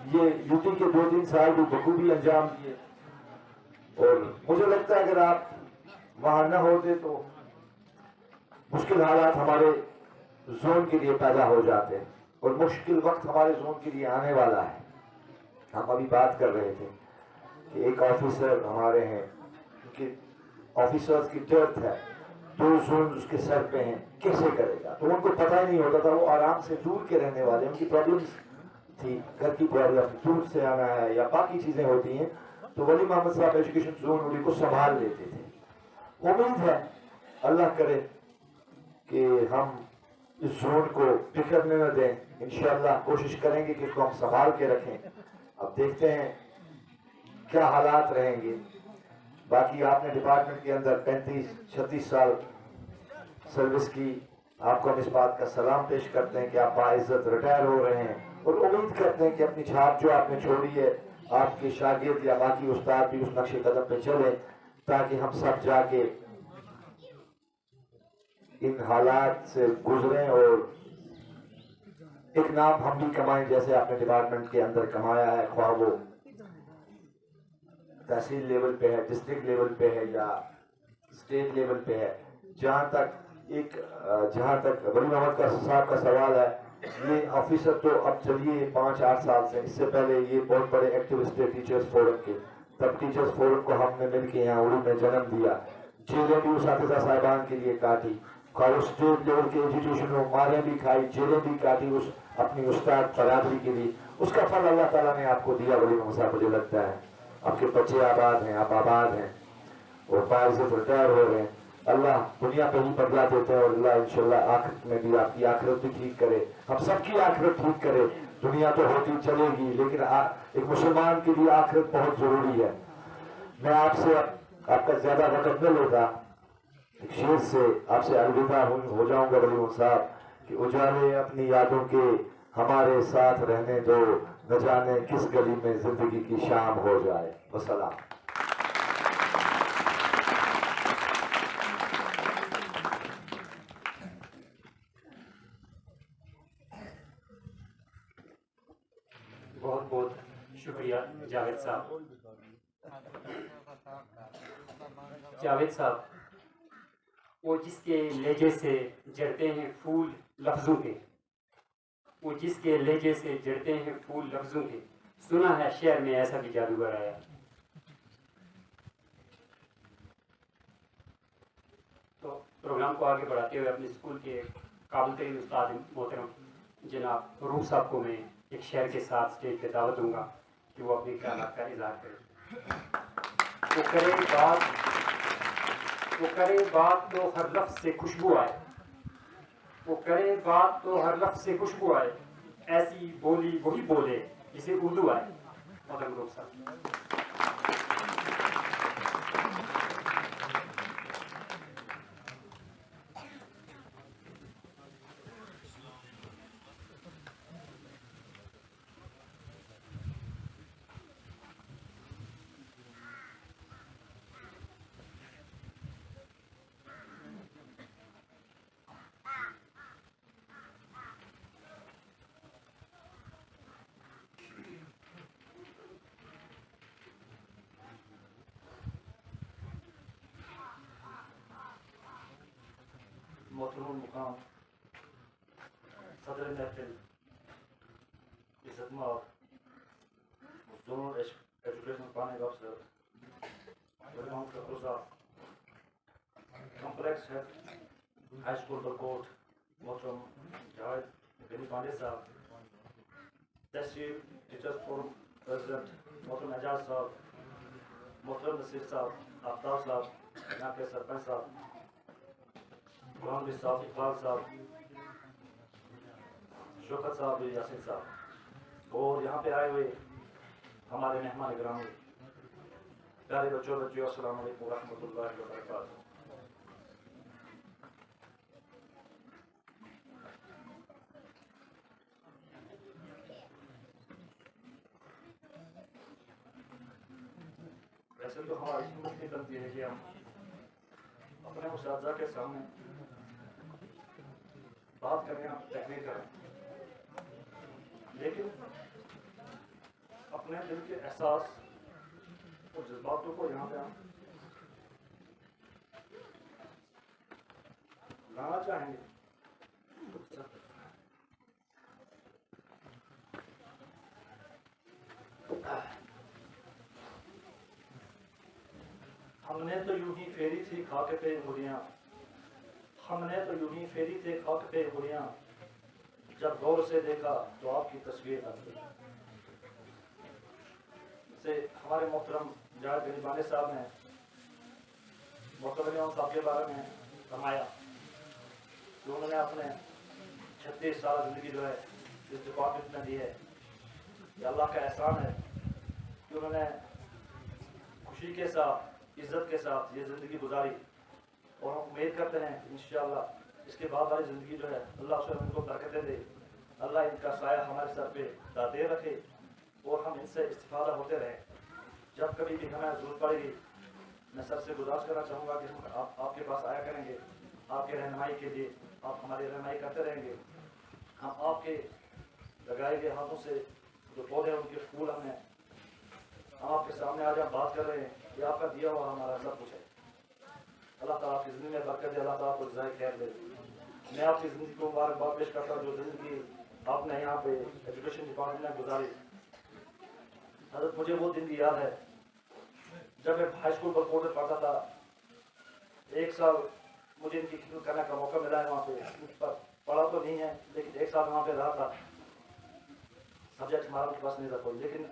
ये यूटी के 2-3 साल भी बखूबी अंजाम दिए और मुझे लगता है अगर आप वहां न होते तो मुश्किल हालात हमारे जोन के लिए पैदा हो जाते हैं और मुश्किल वक्त हमारे जोन के लिए आने वाला है। हम अभी बात कर रहे थे कि एक ऑफिसर हमारे हैं, क्योंकि ऑफिसर्स की डेथ है, 2 जोन उसके सर पे हैं, कैसे करेगा। तो उनको पता ही नहीं होता था, वो आराम से दूर के रहने वाले, उनकी प्रॉब्लम्स थी, घर की प्रॉब्लम, दूर से आना है या बाकी चीजें होती हैं, तो वली मोहम्मद साहब एजुकेशन जोन उन्हीं को संभाल लेते थे। उम्मीद है अल्लाह करे कि हम इस जोन को बिखरने न दें, इंशाअल्लाह कोशिश करेंगे कि इसको हम संभाल के रखें। अब देखते हैं क्या हालात रहेंगे। बाकी आपने डिपार्टमेंट के अंदर 35-36 साल सर्विस की, आपको हम इस बात का सलाम पेश करते हैं कि आप बाइज्जत रिटायर हो रहे हैं और उम्मीद करते हैं कि अपनी छाप जो आपने छोड़ी है आपके शागिर्द या बाकी उस्ताद भी उस नक्शे कदम पे चले, ताकि हम सब जाके इन हालात से गुजरें और एक नाम हम भी कमाएं जैसे आपने डिपार्टमेंट के अंदर कमाया है, ख्वाह वो तहसील लेवल पे है, डिस्ट्रिक्ट लेवल पे है या स्टेट लेवल पे है। जहां तक वली मोहम्मद का साहब का सवाल है, ये ऑफिसर तो अब चलिए 5-8 साल से, इससे पहले ये बहुत बड़े एक्टिविस्ट थे टीचर्स फोरम के। तब टीचर्स फोरम को हमने मिलकर यहाँ उर्दू में जन्म दिया, जेलें भी उसातिज़ा साहिबान के लिए काटी, कॉलेज स्टेट लेवल के एजुकेशन में मारें भी खाई, जेलें भी काटी उस अपनी उस्ताद बरादरी के लिए। उसका फल अल्लाह ताला ने आपको दिया वली मोहम्मद साहब। मुझे लगता है आपके बच्चे आबाद हैं, आप आबाद हैं और बाहर से रिटायर हो रहे हैं। अल्लाह दुनिया पे ही बदला देते हैं और अल्लाह इंशाल्लाह आखिरत में भी आपकी आखिरत भी ठीक करे, हम सबकी आखिरत ठीक करे। दुनिया तो होती चलेगी लेकिन एक मुसलमान के लिए आखिरत बहुत जरूरी है। मैं आपसे आपका ज्यादा वक्त न लेता, एक शेर से आपसे अलविदा हो जाऊंगा वली मोहम्मद साहब कि उजाले अपनी यादों के हमारे साथ रहने दो, न जाने किस गली में जिंदगी की शाम हो जाए। वसलाम। बहुत बहुत शुक्रिया जावेद साहब। जावेद साहब, वो जिसके लहजे से जड़ते हैं फूल लफ्जों के, वो जिसके लहजे से जड़ते हैं फूल लफ्जों के, सुना है शहर में ऐसा भी जादूगर आया। तो प्रोग्राम को आगे बढ़ाते हुए अपने स्कूल के काबिल तरीन उस्ताद मोहतरम जनाब रूफ साहब को मैं एक शेर के साथ स्टेज पे दावत दूंगा कि वो अपनी ख्यालात का इजहार करें। वो करे बात तो हर लफ्ज से खुशबू आए, वो करे बात तो हर लफ्ज से खुशबू आए, ऐसी बोली वही बोले जिसे उर्दू आए। मोहतरम रूफ साहब। मोहतरम मुकाम सदर महफिल इज़्ज़त माब जोनल एजुकेशन प्लानिंग अफसर complex head high school Barkot, मोहतरम जावेद गनी पांडे साहब, तहसील टीचर्स फोरम प्रेसिडेंट मोहतरम एजाज साहब, मोहतरम नसीर साहब, आफ्ताब साहब, यहाँ के सरपंच साहब, गुलाम नबी साहब, इकबाल साहब, शौकत साहब, यासिन साहब और यहाँ पे आए हुए हमारे मेहमान गिरामी प्यारे बच्चों अस्सलाम वालेकुम रहमतुल्लाहि व बरकातहू। वैसे तो हमारी हिम्मत नहीं बनती है कि हम अपने उस्ताद के सामने बात करें या तकनीक करें, लेकिन अपने दिल के एहसास और जज्बातों को यहाँ पे हम लाना चाहेंगे। हमने तो यूं ही फेरी थी खाक पे उंगलियां, हमने तो यूं ही फेरी थे खाक पे उंगलियां, जब गौर से देखा तो आपकी तस्वीर आ गई। से हमारे मोहतरम जावेद गनी पांडे साहब ने मोहतरम साहब के बारे में फरमाया कि उन्होंने अपने 36 साल जिंदगी जो है इस डिपार्टमेंट में दी है। ये अल्लाह का एहसान है कि उन्होंने खुशी के साथ इज्जत के साथ ये ज़िंदगी गुजारी और हम उम्मीद करते हैं इंशाअल्लाह इसके बाद वाली ज़िंदगी जो है अल्लाह से उनको बरकतें दे, अल्लाह इनका साया हमारे सर पे दादे रखे और हम इनसे इस्तिफादा होते रहें। जब कभी भी हमें ज़रूरत पड़ेगी मैं सर से गुजारिश करना चाहूँगा कि हम आपके पास आया करेंगे आपके रहनुमाई के लिए आप हमारी रहनुमाई करते रहेंगे। हम आपके लगाए गए हाथों से जो पौधे हैं उनके फूल हम आपके सामने आज हम बात कर रहे हैं, ये आपका दिया हुआ हमारा सब कुछ है। अल्लाह ताला आपकी ज़िंदगी में बरकत दे, अल्लाह ताला आपको जज़ाए खैर दे। मैं आपकी ज़िंदगी को मुबारकबाद पेश करता हूँ जो ज़िंदगी आपने यहाँ पे एजुकेशन डिपार्टमेंट में गुजारी। हज़रत मुझे वो दिन की याद है जब मैं हाई स्कूल पर कोर्ट पढ़ता था। 1 साल मुझे इनकी खिदमत करने का मौका मिला है वहाँ पे। पढ़ा तो नहीं है लेकिन 1 साल वहाँ पे रहा था। सब्जेक्ट हमारा उनके पास नहीं था कोई, लेकिन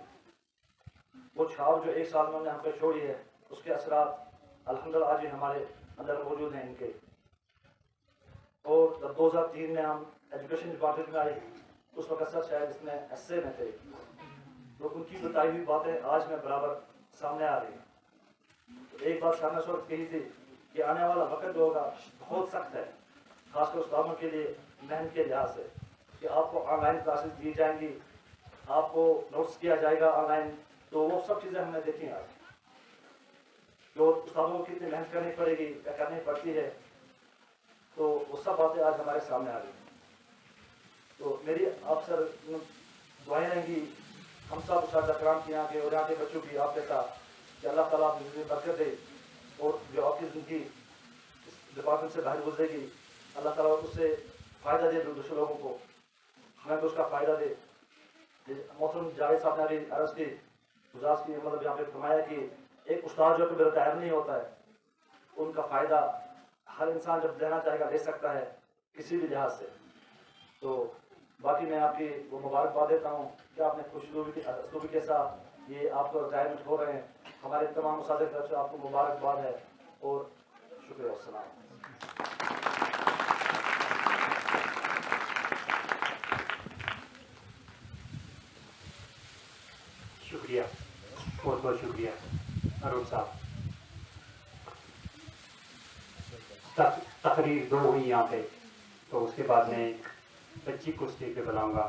वो छाप जो 1 साल में हमने हम पे छोड़ी है उसके असरात अल्हम्दुलिल्लाह आज भी हमारे अंदर मौजूद हैं इनके। और जब 2003 में हम एजुकेशन डिपार्टमेंट में आए उस वक्त सर शायद इसमें एसए में थे, तो उनकी बताई हुई बातें आज में बराबर सामने आ रही हैं। तो एक बात सर ने उस वक्त कही थी कि आने वाला वक्त जो होगा बहुत सख्त है, खासकर उस्तादों के लिए मेहनत के लिहाज से, कि आपको ऑनलाइन क्लासेस दी जाएंगी, आपको नोट्स किया जाएगा ऑनलाइन। तो वो सब चीज़ें हमने देखी आज, जो उस्तादों को कितनी मेहनत करनी पड़ेगी या करनी पड़ती है, तो वो सब बातें आज हमारे सामने आ रही हैं। तो मेरी आप सर दुआएं रहेंगी हम सब उस्ताद कराम की यहाँ के और यहाँ के बच्चों की आपके साथ, कि अल्लाह ताला आपकी ज़िंदगी बरकत दे और जो आपकी ज़िंदगी इस डिपार्टमेंट से बाहर गुजरेगी अल्लाह ताला उससे फ़ायदा दे दूसरे लोगों को, हमें तो उसका फ़ायदा दे। मोहतरम जावेद साहब ने अभी अर्ज़ की गुजारिश की, मतलब यहाँ पे फरमाया कि एक उस्ताद जो कभी रिटायर नहीं होता है, उनका फ़ायदा हर इंसान जब लेना चाहेगा ले सकता है किसी भी लिहाज से। तो बाकी मैं आपकी वो मुबारकबाद देता हूँ कि आपने खुशरूबी के साथ ये आपको रिटायरमेंट हो रहे हैं। हमारे तमाम उस्ताद की तरफ से आपको मुबारकबाद है और शुक्रिया। अस्सलाम। शुक्रिया, बहुत बहुत शुक्रिया अरुण साहब। तकरीर 2 हुई यहाँ पे, तो उसके बाद मैं एक बच्ची को स्टेज पे बुलाऊंगा।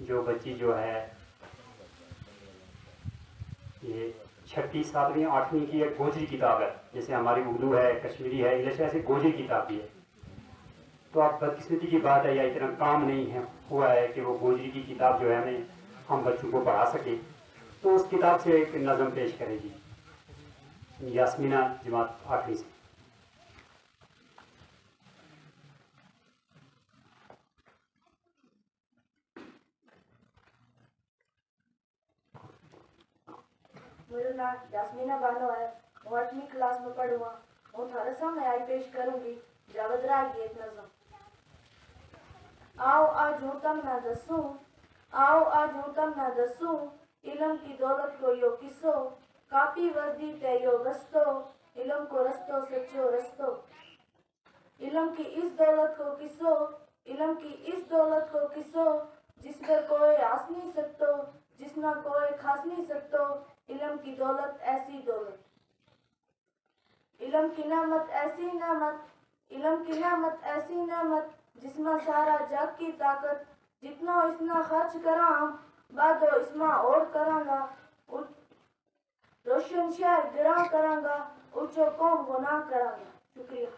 जो बच्ची जो है ये 6वीं 7वीं 8वीं की एक गोजरी किताब है, जैसे हमारी उर्दू है, कश्मीरी है, इंग्लिश है, ऐसे गोजरी किताब भी है। तो आप बदकिस्मती की बात है या इतना काम नहीं है हुआ है कि वो गोजरी की किताब जो है हमें हम बच्चों को पढ़ा सके, तो उस किताब से एक नज़म पेश करेगी यास्मीना जमात 8वीं से। मेरा नाम यास्मीना बानो है, मैं 8वीं क्लास में पढ़ूँगा। मैं थारे सामने आज पेश करूँगी जावेद राय की एक नज़म। आओ आज हूँ तम ना दसूं, आओ आज हूँ तम ना दसूं, इल्म की दौलत को यो किसो, कापी वर्दी ते यो गस्तो, इल्म को रस्तो सच्चो रस्तो। इल्म की इस दौलत को किसो, इल्म की इस दौलत को किसो, जिस पर कोई आस नहीं सकतो, जिसना कोई खास नहीं सकतो। इल्म की दौलत ऐसी दौलत, इल्म की नामत ऐसी नामत, इल्म की नामत ऐसी नामत, जिसमें सारा जग की ताकत, जितना इसना खर्च करा बादो इसमें और करांगा, रोशन शहर गिरा करांगा, ऊंचो कौम गुनाह करांगा। शुक्रिया।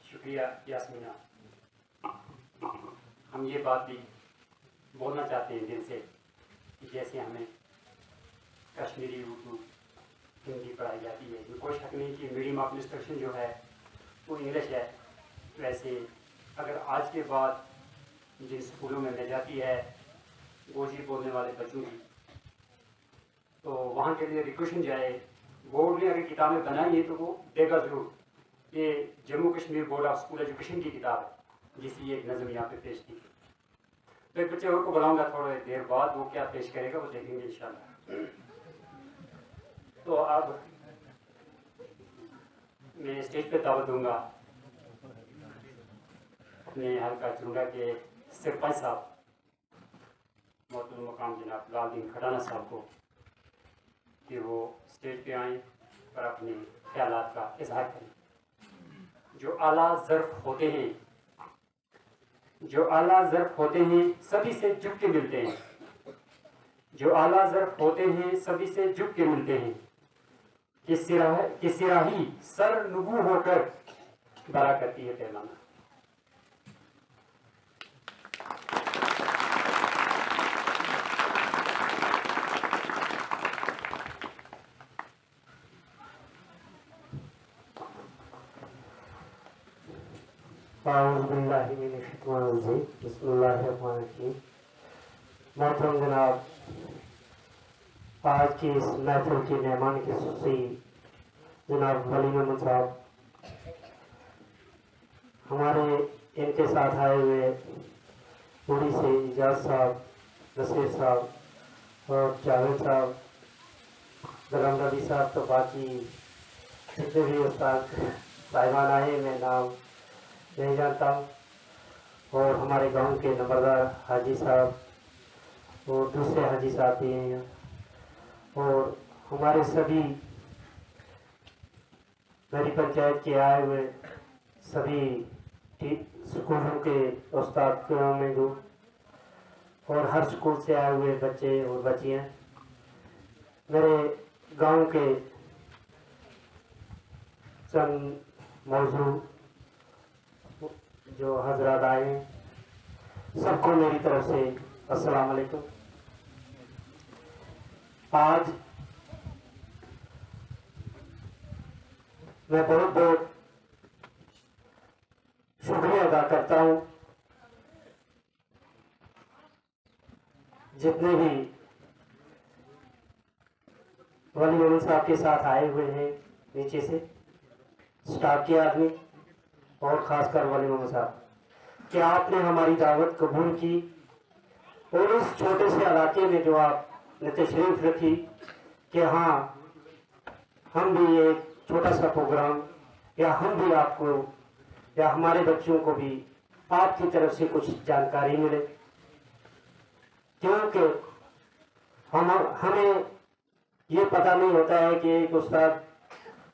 शुक्रिया यास्मीना। हम ये बात भी बोलना चाहते हैं दिल से कि जैसे हमें कश्मीरी उर्दू हिंदी पढ़ाई जाती है, कोई शक नहीं कि मीडियम ऑफ इंस्ट्रक्शन जो है वो इंग्लिश है। वैसे अगर आज के बाद जिन स्कूलों में मिल जाती है गोजरी बोलने वाले बच्चों की, तो वहाँ के लिए रिक्वेशन जाए, बोर्ड ने अगर किताबें बनाई है तो वो देगा ज़रूर। ये Jammu Kashmir board of school education की किताब है जिसकी एक नज़म यहाँ पे पेश की। तो एक बच्चे और को बुलाऊंगा थोड़ी देर बाद, वो क्या पेश करेगा वो देखेंगे इंशाल्लाह। तो अब मैं स्टेज पे दावत दूंगा अपने हल्का चुंडा के सरपंच साहब मोहतरम मकाम जनाब लालदीन खटाना साहब को कि वो स्टेज पे आएँ और अपने ख्यालात का इजहार करें। जो आला ज़र्फ होते हैं, जो आला ज़र्फ होते हैं सभी से झुक के मिलते हैं, जो आला ज़र्फ होते हैं सभी से झुक के मिलते हैं, कि सिराही सर नुबू होकर बड़ा करती है पैमाना। मोहतरम जनाब, आज की इस महफिल की मेहमान की खुशी जनाब वली मोहम्मद साहब, हमारे इनके साथ आए हुए पूरी से इजाज साहब, नसीर साहब और जावेद साहब, गुलाम नबी साहब, तो बाकी जितने भी उस्ताद साहिबान आए मैं नाम नहीं जानता हूँ, और हमारे गांव के नंबरदार हाजी साहब और दूसरे हाजी साहब भी हैं, और हमारे सभी मेरी पंचायत के आए हुए सभी स्कूलों के उस्ताद में जो, और हर स्कूल से आए हुए बच्चे और बच्चियाँ, मेरे गांव के चंद मौजूद जो हजरात आए हैं, सबको मेरी तरफ से अस्सलाम वालेकुम। आज मैं बहुत बहुत शुक्रिया अदा करता हूँ जितने भी वली मोहम्मद साहब के साथ आए हुए हैं नीचे से, स्टाफ के आदमी और खासकर वली मोहम्मद साहब, कि आपने हमारी दावत कबूल की और इस छोटे से इलाके में जो आपने तशरीफ रखी कि हाँ हम भी एक छोटा सा प्रोग्राम, या हम भी आपको या हमारे बच्चों को भी आपकी तरफ से कुछ जानकारी मिले, क्योंकि हमें ये पता नहीं होता है कि एक उस्ताद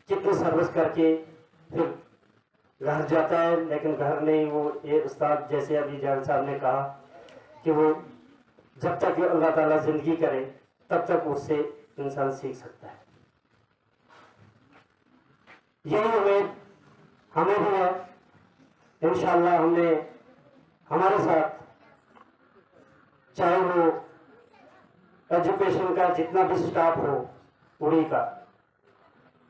कितनी सर्विस करके फिर घर जाता है, लेकिन घर नहीं, वो ये उस्ताद जैसे अभी जावेद साहब ने कहा कि वो जब तक अल्लाह ताला जिंदगी करे तब तक उससे इंसान सीख सकता है। यही उम्मीद हमें भी है, इंशाअल्लाह हमने हमारे साथ चाहे वो एजुकेशन का जितना भी स्टाफ हो उड़ी का,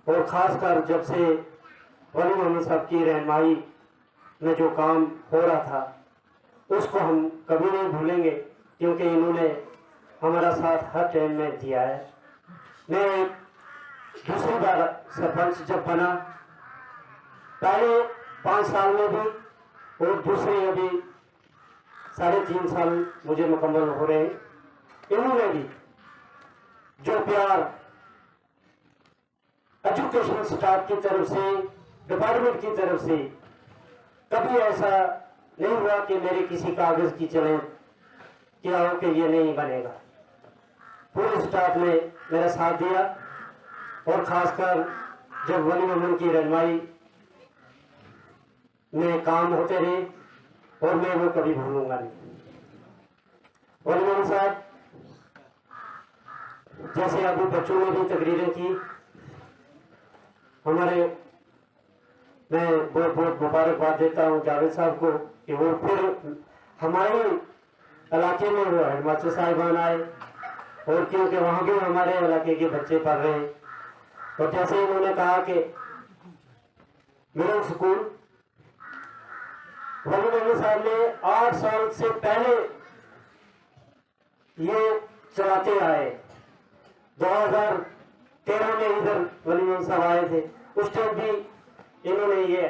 और ख़ासकर जब से वली मोहम्मद साहब की रहनुमाई में जो काम हो रहा था उसको हम कभी नहीं भूलेंगे, क्योंकि इन्होंने हमारा साथ हर टाइम में दिया है। मैं दूसरी बार सरपंच जब बना, पहले 5 साल में भी और दूसरे अभी 3.5 साल मुझे मुकम्मल हो रहे हैं, इन्होंने भी जो प्यार एजुकेशन स्टाफ की तरफ से, डिपार्टमेंट की तरफ से, कभी ऐसा नहीं हुआ कि मेरे किसी कागज की चले क्या हो कि ये नहीं बनेगा। पूरे स्टाफ ने मेरा साथ दिया, और खासकर जब वली मोहम्मद की रहनुमाई में काम होते रहे, और मैं वो कभी भूलूंगा नहीं। वली मोहम्मद साहब जैसे अभी बच्चों ने भी तकरीरें की, हमारे मैं बहुत बहुत मुबारकबाद देता हूँ जावेद साहब को कि वो फिर हमारे इलाके में वो हेडमास्टर साहिबान आए, और क्योंकि वहाँ भी हमारे इलाके के बच्चे पढ़ रहे हैं, और जैसे इन्होंने कहा कि मिडिल स्कूल वली मोहम्मद साहब ने 8 साल से पहले ये चलाते आए। 2013 में इधर वली मोहम्मद साहब आए थे, उस टाइम भी इन्होंने ये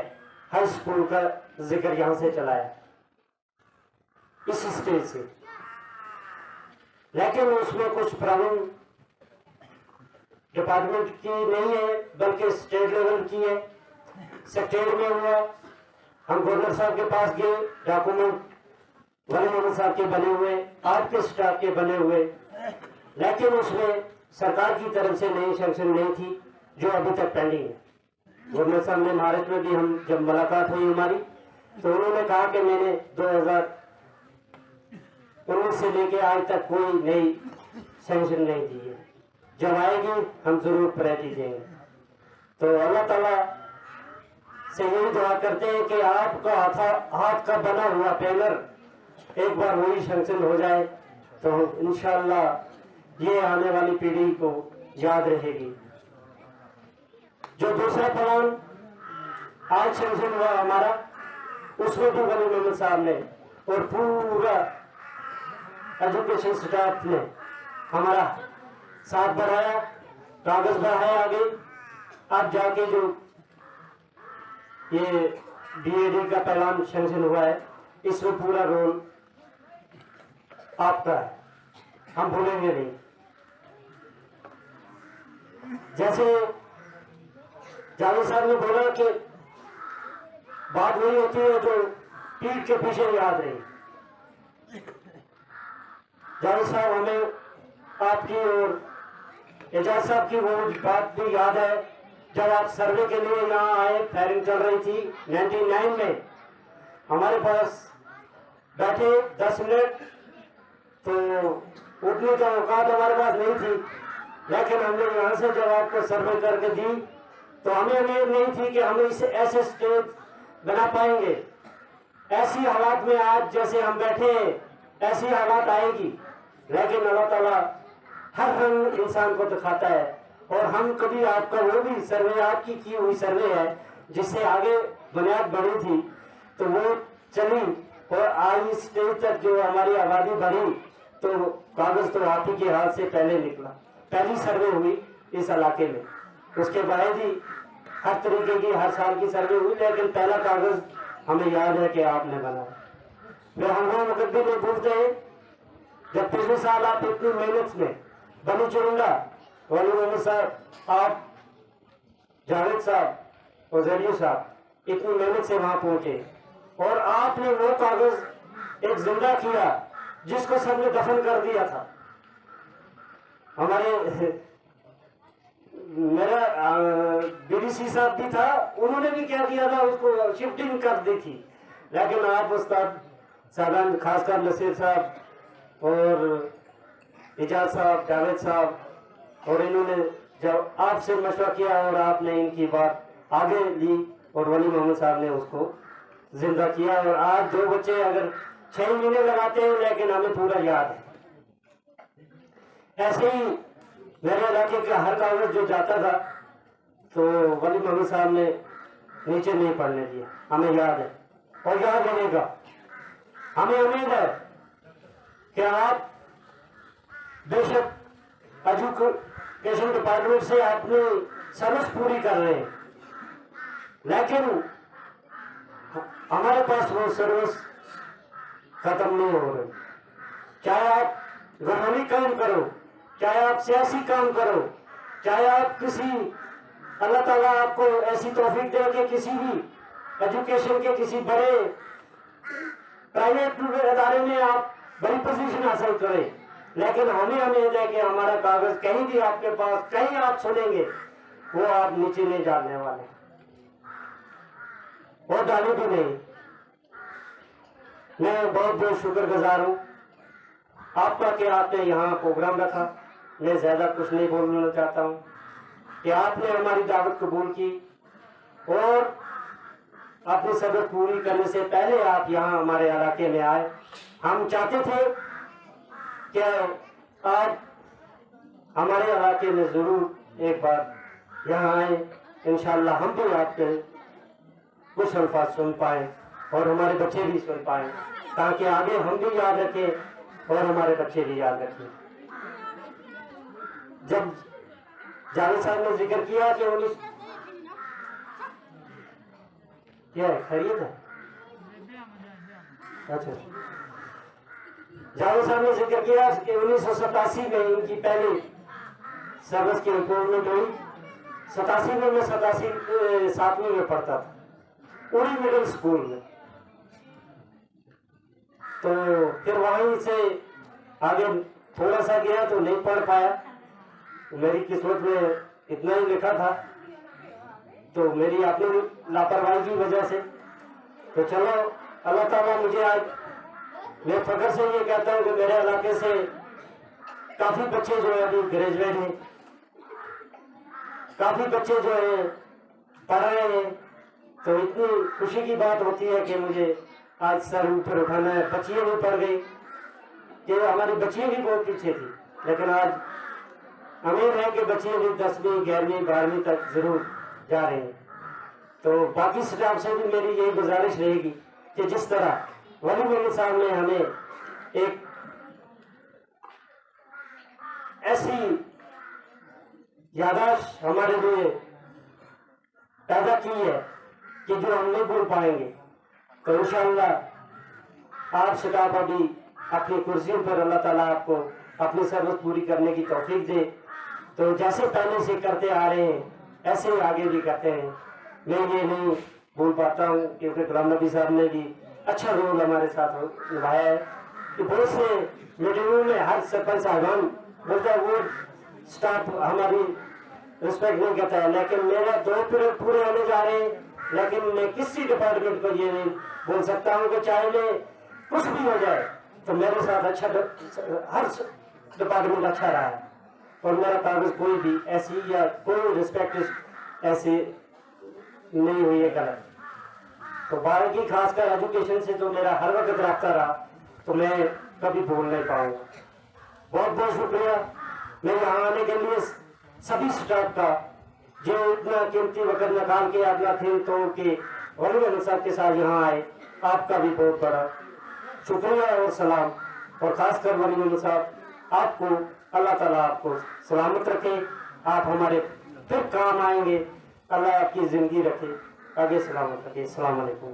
हाई स्कूल का जिक्र यहां से चलाया इस स्टेज से, लेकिन उसमें कुछ प्रॉब्लम डिपार्टमेंट की नहीं है बल्कि स्टेट लेवल की है। सेक्रेटरी में हुआ, हम गवर्नर साहब के पास गए, डॉक्यूमेंट वली मोहम्मद साहब के बने हुए, आपके स्टाफ के बने हुए, लेकिन उसमें सरकार की तरफ से नई सैंक्शन नहीं थी, जो अभी तक पेंडिंग है। गवर्नर साहब ने भारत में भी हम जब मुलाकात हुई हमारी, तो उन्होंने कहा कि मैंने 2019 से लेके आज तक कोई नई सेंक्शन नहीं दी है, जब आएगी हम जरूर प्रायोरिटी देंगे। तो अल्लाह ताला से यही दुआ करते हैं कि आपका हाथ का बना हुआ बैनर एक बार वही सेंक्शन हो जाए तो इंशाअल्लाह ये आने वाली पीढ़ी को याद रहेगी। जो दूसरा प्लान आज सेंक्शन हुआ हमारा, उसमें भी वली मोहम्मद साहब ने और पूरा एजुकेशन स्टाफ ने हमारा साथ बढ़ाया, कागज बढ़ाया आगे। अब जाके जो ये BED का प्लान सेंक्शन हुआ है, इसमें पूरा रोल आपका है, हम भूलेंगे नहीं। जैसे जावेद साहब ने बोला कि बात वही होती है जो पीठ के पीछे याद रही। जावेद साहब हमें आपकी और एजाज साहब की वो बात भी याद है, जब आप सर्वे के लिए यहाँ आए, फायरिंग चल रही थी 99 में, हमारे पास बैठे 10 मिनट, तो उठने का औकात हमारे पास नहीं थी, लेकिन हमने यहाँ से जब आपको सर्वे करके दी तो हमें उम्मीद नहीं थी कि हम इसे ऐसे स्टेज बना पाएंगे। ऐसी हालात में आज जैसे हम बैठे हैं, ऐसी हालात आएगी, लेकिन अल्लाह ताला हर रंग इंसान को दिखाता है। और हम कभी आपका वो भी सर्वे, आपकी की हुई सर्वे है जिससे आगे बुनियाद बढ़ी थी, तो वो चली और आज इस स्टेज तक जो हमारी आबादी बढ़ी, तो कागज तो आप ही के हाथ से पहले निकला। पहली सर्वे हुई इस इलाके में, उसके बाद ही हर तरीके की हर साल की सर्वे हुई, लेकिन पहला कागज हमें याद है कि आपने बनाया। फिर हम मुकद्दर में पूछते हैं, जब पिछले साल आप इतनी मेहनत में बनी चुनूंगा, वली मोहम्मद साहब, आप जावेद साहब और जरिए साहब इतनी मेहनत से वहां पहुंचे और आपने वो कागज एक जिंदा किया जिसको सबने दफन कर दिया था। हमारे मेरा BDC साहब भी था, उन्होंने भी क्या किया था, उसको शिफ्टिंग कर दी थी, लेकिन आप उस्ताद साहब, खासकर नसीर साहब और एजाज साहब, जावेद साहब, और इन्होंने जब आपसे मशवरा किया और आपने इनकी बात आगे ली और वली मोहम्मद साहब ने उसको जिंदा किया, और आज 2 बच्चे अगर 6 महीने लगाते हैं, लेकिन हमें पूरा याद है। ऐसे ही मेरे इलाके का हर कागज जो जाता था तो वली मोहम्मद साहब ने नीचे नहीं पड़ने दिया, हमें याद है और याद रहेगा। हमें उम्मीद है कि आप बेशक एजुकेशन डिपार्टमेंट से अपनी सर्विस पूरी कर रहे हैं, लेकिन हमारे पास वो सर्विस खत्म नहीं हो रही। चाहे आप गवर्नरी काम करो, चाहे आप सियासी काम करो, चाहे आप किसी, अल्लाह ताला आपको ऐसी तौफीक दे कि किसी भी एजुकेशन के किसी बड़े प्राइवेट अदारे में आप बड़ी पोजीशन हासिल करें, लेकिन हमें उम्मीद है कि हमारा कागज कहीं भी आपके पास, कहीं आप सुनेंगे, वो आप नीचे नहीं डालने वाले और डाले भी नहीं। मैं बहुत बहुत शुक्रगुजार हूँ आपका कि आपने यहाँ प्रोग्राम रखा। मैं ज्यादा कुछ नहीं बोलना चाहता हूँ कि आपने हमारी दावत कबूल की और अपनी सबक पूरी करने से पहले आप यहाँ हमारे इलाके में आए। हम चाहते थे कि आप हमारे इलाके में जरूर एक बार यहाँ आए, इंशाअल्लाह हम भी आपके कुछ अल्फाज सुन पाए और हमारे बच्चे भी सुन पाए, ताकि आगे हम भी याद रखें और हमारे बच्चे भी याद रखें। जब जावेद साहब ने जिक्र किया कि 19 क्या है, खैरियत है? अच्छा, जावेद साहब ने जिक्र किया कि 1987 में इनकी पहली सर्विस की रिक्रूटमेंट हुई। 87 में मैं 7वीं में पढ़ता था उड़ी मिडिल स्कूल में, तो फिर वहीं से आगे थोड़ा सा गया तो नहीं पढ़ पाया। मेरी किस्मत में इतना ही लिखा था तो मेरी अपनी लापरवाही की वजह से। तो चलो अल्लाह ताला मुझे आज, मैं फख्र से ये कहता हूँ कि मेरे इलाके से काफ़ी बच्चे जो है अभी ग्रेजुएट हैं, काफ़ी बच्चे जो है पढ़ रहे हैं। तो इतनी खुशी की बात होती है कि मुझे आज सर ऊपर उठाना है। बच्चियाँ भी पढ़ गई, कि हमारी बच्चियाँ भी बहुत पीछे थी, लेकिन आज उम्मीद है कि बच्चियाँ भी 10वीं 11वीं 12वीं तक जरूर जा रहे हैं। तो बाकी स्टाफ से भी मेरी यही गुजारिश रहेगी कि जिस तरह वली मोहम्मद साहब ने हमें एक ऐसी याददाश्त हमारे लिए पैदा की है कि जो हम नहीं भूल पाएंगे। तो इंशाअल्लाह आप स्टाफ अभी अपनी कुर्सियों पर अल्लाह ताला आपको अपनी सर्विस पूरी करने की तौफीक दे। तो जैसे पहले से करते आ रहे हैं ऐसे ही आगे भी करते हैं। मैं ये नहीं भूल पाता हूँ क्योंकि गुलाम नबी साहब ने भी अच्छा रोल हमारे साथ निभाया है कि बहुत से मीटिंगों में हर सरपंच साहबान बोलता है वो स्टाफ हमारी रिस्पेक्ट नहीं करता है, लेकिन मेरा 2 पीरियड पूरे होने जा रहे हैं। लेकिन मैं किसी डिपार्टमेंट को ये नहीं बोल सकता हूँ कि चाहे मैं कुछ भी हो जाए तो मेरे साथ अच्छा हर डिपार्टमेंट अच्छा रहा है और मेरा कागज कोई भी ऐसी या कोई रिस्पेक्ट ऐसी नहीं हुई है गलत। तो बाकी खासकर एजुकेशन से तो मेरा हर वक्त रब्ता रहा, तो मैं कभी भूल नहीं पाऊंगा। बहुत बहुत शुक्रिया मैं यहाँ आने के लिए सभी स्टाफ का, जो इतना कीमती वक्त निकाल के अपना खेल तोड़ के वली मोहम्मद साहब के साथ यहाँ आए, आपका भी बहुत बड़ा शुक्रिया और सलाम। और खासकर वली मोहम्मद साहब आपको अल्लाह ताला आपको सलामत रखे, आप हमारे फिर काम आएंगे, अल्लाह आपकी जिंदगी रखे, आगे सलामत रखे। अस्सलाम वालेकुम।